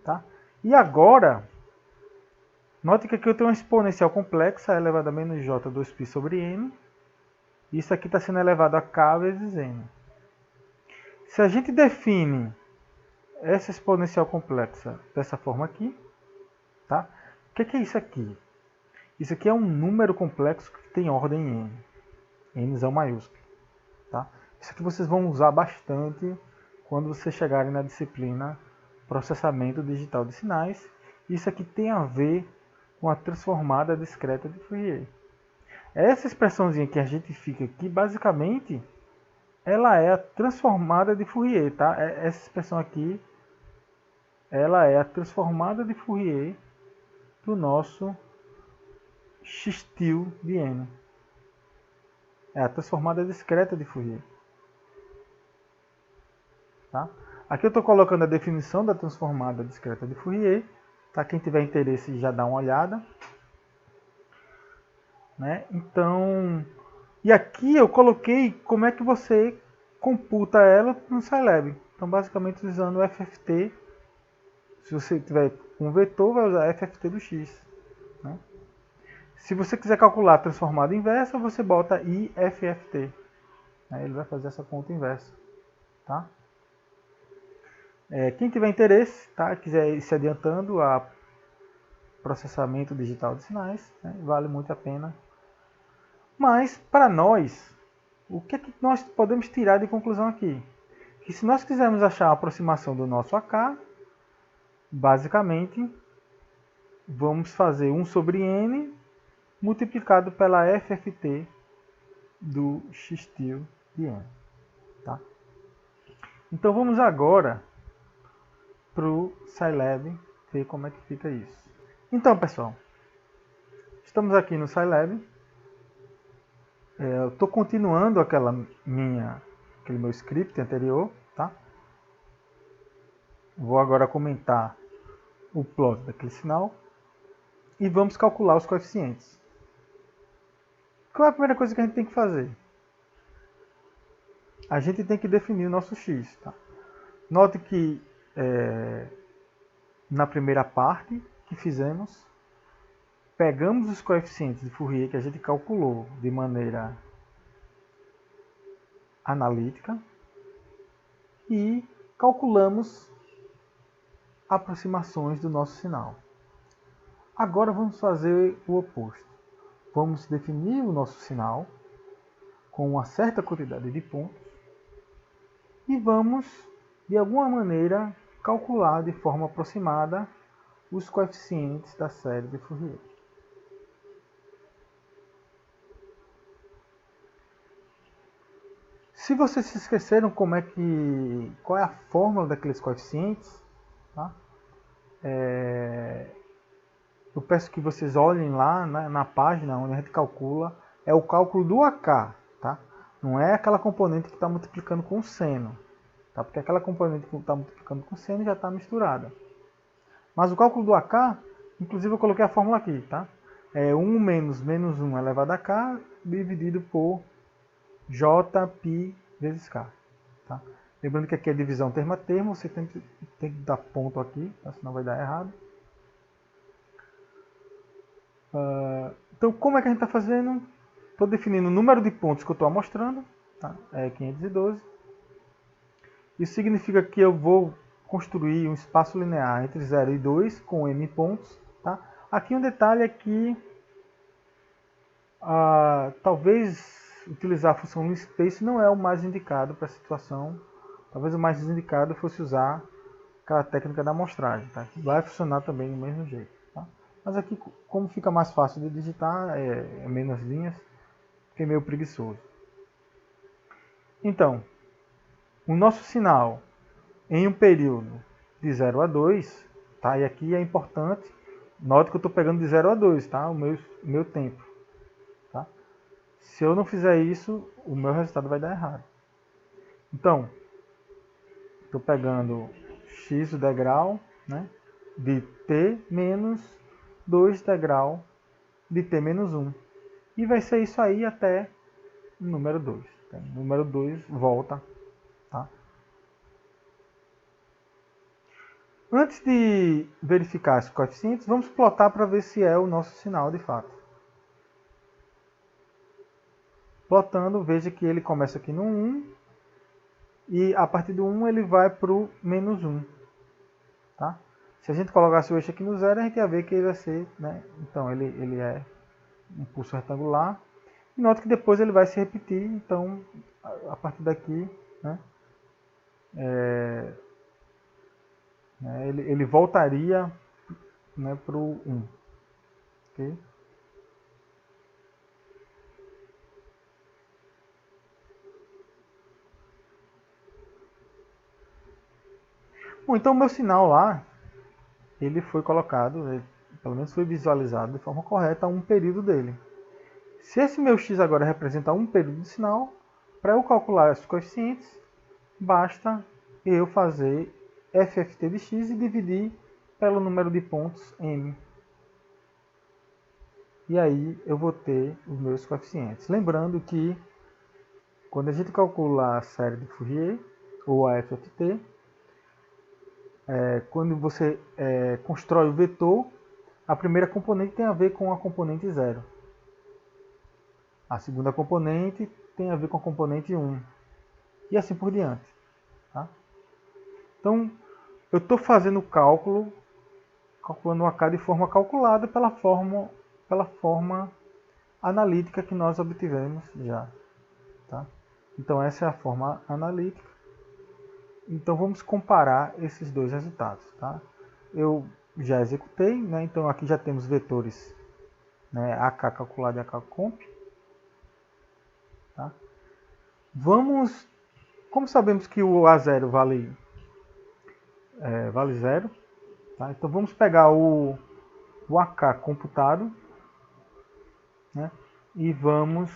Tá? E agora, note que aqui eu tenho uma exponencial complexa elevada a menos j 2π sobre n. Isso aqui está sendo elevado a k vezes n. Se a gente define essa exponencial complexa dessa forma aqui, tá? O que é isso aqui? Isso aqui é um número complexo que tem ordem n. Nzão maiúsculo. Tá? Isso aqui vocês vão usar bastante quando vocês chegarem na disciplina processamento digital de sinais. Isso aqui tem a ver com a transformada discreta de Fourier. Essa expressãozinha que a gente fica aqui, basicamente, ela é a transformada de Fourier, tá? Essa expressão aqui, ela é a transformada de Fourier do nosso x-til de n. É a transformada discreta de Fourier. Tá? Aqui eu estou colocando a definição da transformada discreta de Fourier. Tá? Quem tiver interesse já dá uma olhada. Né? Então, e aqui eu coloquei como é que você computa ela no Scilab. Então, basicamente usando o FFT. Se você tiver um vetor, vai usar FFT do x. Né? Se você quiser calcular a transformada inversa, você bota IFFT. Né? Ele vai fazer essa conta inversa. Tá? Quem tiver interesse, tá? Quiser ir se adiantando a processamento digital de sinais, né? Vale muito a pena. Mas, para nós, o que é que nós podemos tirar de conclusão aqui? Que se nós quisermos achar a aproximação do nosso AK, basicamente, vamos fazer 1 sobre n multiplicado pela FFT do x-til de n. Tá? Então, vamos agora para o Scilab ver como é que fica isso. Então, pessoal, estamos aqui no Scilab. Eu estou continuando aquele meu script anterior, tá? Vou agora comentar o plot daquele sinal e vamos calcular os coeficientes. Qual é a primeira coisa que a gente tem que fazer? A gente tem que definir o nosso x, tá? Note que na primeira parte que fizemos, pegamos os coeficientes de Fourier que a gente calculou de maneira analítica e calculamos aproximações do nosso sinal. Agora vamos fazer o oposto. Vamos definir o nosso sinal com uma certa quantidade de pontos e vamos, de alguma maneira, calcular de forma aproximada os coeficientes da série de Fourier. Se vocês se esqueceram qual é a fórmula daqueles coeficientes, tá? Eu peço que vocês olhem lá na página onde a gente calcula, é o cálculo do AK, tá? Não é aquela componente que está multiplicando com o seno, tá? Porque aquela componente que está multiplicando com o seno já está misturada. Mas o cálculo do AK, inclusive eu coloquei a fórmula aqui, tá? É 1 menos 1 elevado a k dividido por jπ vezes k. Tá? Lembrando que aqui é divisão termo a termo, você tem que dar ponto aqui, tá? Senão vai dar errado. Então, como é que a gente está fazendo? Estou definindo o número de pontos que eu estou amostrando, tá? É 512. Isso significa que eu vou construir um espaço linear entre 0 e 2 com m pontos. Tá? Aqui um detalhe é que talvez utilizar a função linspace não é o mais indicado para a situação. Talvez o mais indicado fosse usar aquela técnica da amostragem. Tá? Vai funcionar também do mesmo jeito. Tá? Mas aqui, como fica mais fácil de digitar, é menos linhas, fiquei meio preguiçoso. Então, o nosso sinal em um período de 0 a 2, tá? E aqui é importante, note que eu estou pegando de 0 a 2, tá? O meu tempo. Tá? Se eu não fizer isso, o meu resultado vai dar errado. Então, estou pegando x do degrau, né, de t menos 2 degrau de t menos 1. E vai ser isso aí até o número 2. Tá? O número 2 volta. Tá? Antes de verificar esses coeficientes, vamos plotar para ver se é o nosso sinal de fato. Plotando, veja que ele começa aqui no 1 e a partir do 1 ele vai para o menos 1. Tá? Se a gente colocasse o eixo aqui no 0, a gente ia ver que ele vai ser, né? Então ele é um pulso retangular. E note que depois ele vai se repetir, então a partir daqui, né, ele voltaria, né, para o 1. Okay? Bom, então o meu sinal lá, ele foi colocado, pelo menos foi visualizado de forma correta um período dele. Se esse meu x agora representa um período de sinal, para eu calcular os coeficientes, basta eu fazer FFT de x e dividir pelo número de pontos m. E aí eu vou ter os meus coeficientes. Lembrando que quando a gente calcula a série de Fourier, ou a FFT, quando você constrói o vetor, a primeira componente tem a ver com a componente 0. A segunda componente tem a ver com a componente 1. E assim por diante. Tá? Então, eu estou fazendo o cálculo, calculando o AK de forma calculada pela forma analítica que nós obtivemos já. Tá? Então, essa é a forma analítica. Então, vamos comparar esses dois resultados. Tá? Eu já executei, né? Então aqui já temos vetores, né? AK calculado e AK comp. Tá? Vamos, como sabemos que o A0 vale 0, tá? Então vamos pegar o AK computado, né? E vamos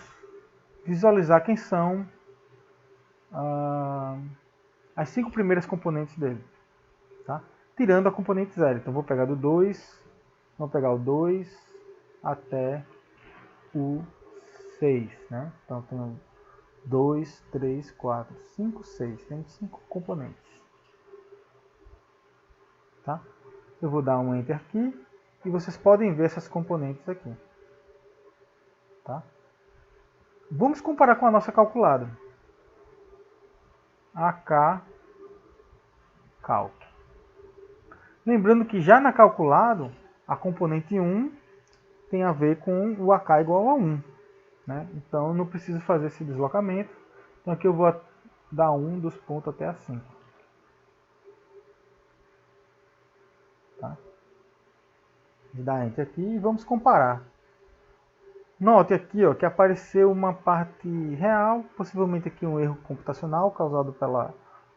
visualizar quem são as 5 primeiras componentes dele, tá? Tirando a componente 0. Então vou pegar do 2, vou pegar o 2 até o 6, né? Então tenho 2, 3, 4, 5, 6. Temos 5 componentes. Tá? Eu vou dar um Enter aqui e vocês podem ver essas componentes aqui. Tá? Vamos comparar com a nossa calculada. AK Calc. Lembrando que já na calculado, a componente 1 tem a ver com o AK igual a 1. Né? Então eu não preciso fazer esse deslocamento. Então aqui eu vou dar 1 dos pontos até a 5. Tá? Vou dar Enter aqui e vamos comparar. Note aqui, ó, que apareceu uma parte real, possivelmente aqui um erro computacional causado pela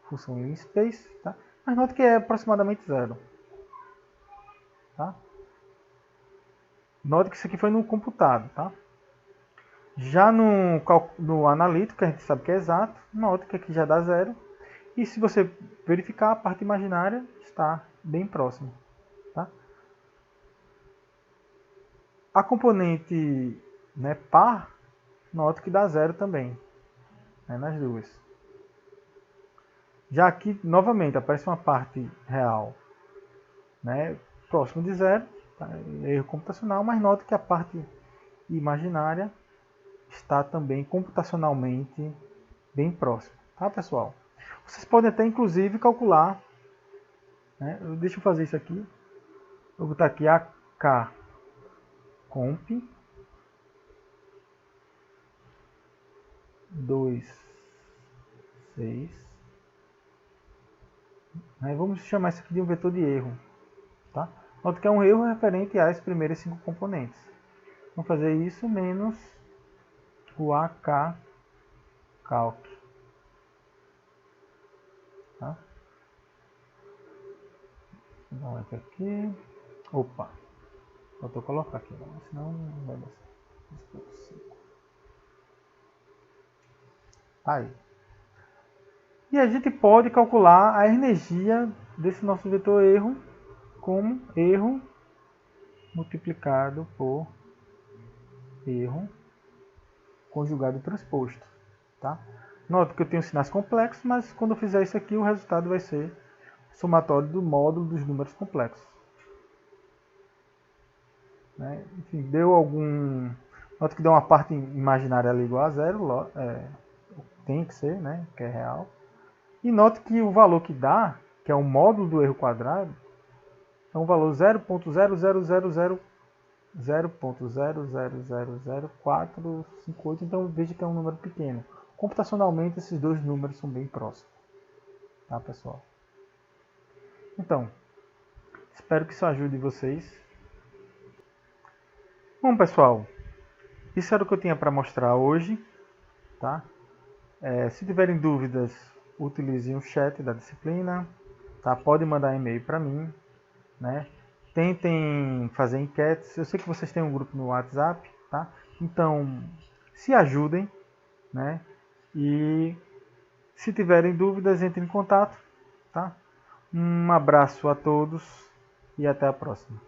função linspace, tá? Mas note que é aproximadamente zero. Tá? Note que isso aqui foi no computado. Tá? Já no analítico, que a gente sabe que é exato, note que aqui já dá zero. E se você verificar, a parte imaginária está bem próxima. Tá? A componente, né, par, note que dá zero também, né, nas duas. Já aqui, novamente, aparece uma parte real, né, próximo de zero, tá? Erro computacional, mas note que a parte imaginária está também computacionalmente bem próximo, tá, pessoal? Vocês podem até, inclusive, calcular, né? Deixa eu fazer isso aqui. Eu vou botar aqui AK comp 2, 6. Vamos chamar isso aqui de um vetor de erro. Tá? Nota que é um erro referente às primeiras 5 componentes. Vamos fazer isso menos o AK calc. Tá? Vou dar um aqui. Opa! Faltou colocar aqui, senão não vai dar certo. Aí. E a gente pode calcular a energia desse nosso vetor erro como erro multiplicado por erro conjugado transposto. Tá? Nota que eu tenho sinais complexos, mas quando eu fizer isso aqui, o resultado vai ser o somatório do módulo dos números complexos. Né? Enfim, deu algum... Nota que deu uma parte imaginária ali igual a zero, tem que ser, né? Que é real. E note que o valor que dá, que é o módulo do erro quadrado, é um valor 0.0000458, então veja que é um número pequeno. Computacionalmente, esses dois números são bem próximos. Tá, pessoal? Então, espero que isso ajude vocês. Bom, pessoal, isso era o que eu tinha para mostrar hoje. Tá? Se tiverem dúvidas, utilizem o chat da disciplina. Tá? Pode mandar e-mail para mim. Né? Tentem fazer enquetes. Eu sei que vocês têm um grupo no WhatsApp. Tá? Então, se ajudem. Né? E se tiverem dúvidas, entrem em contato. Tá? Um abraço a todos e até a próxima.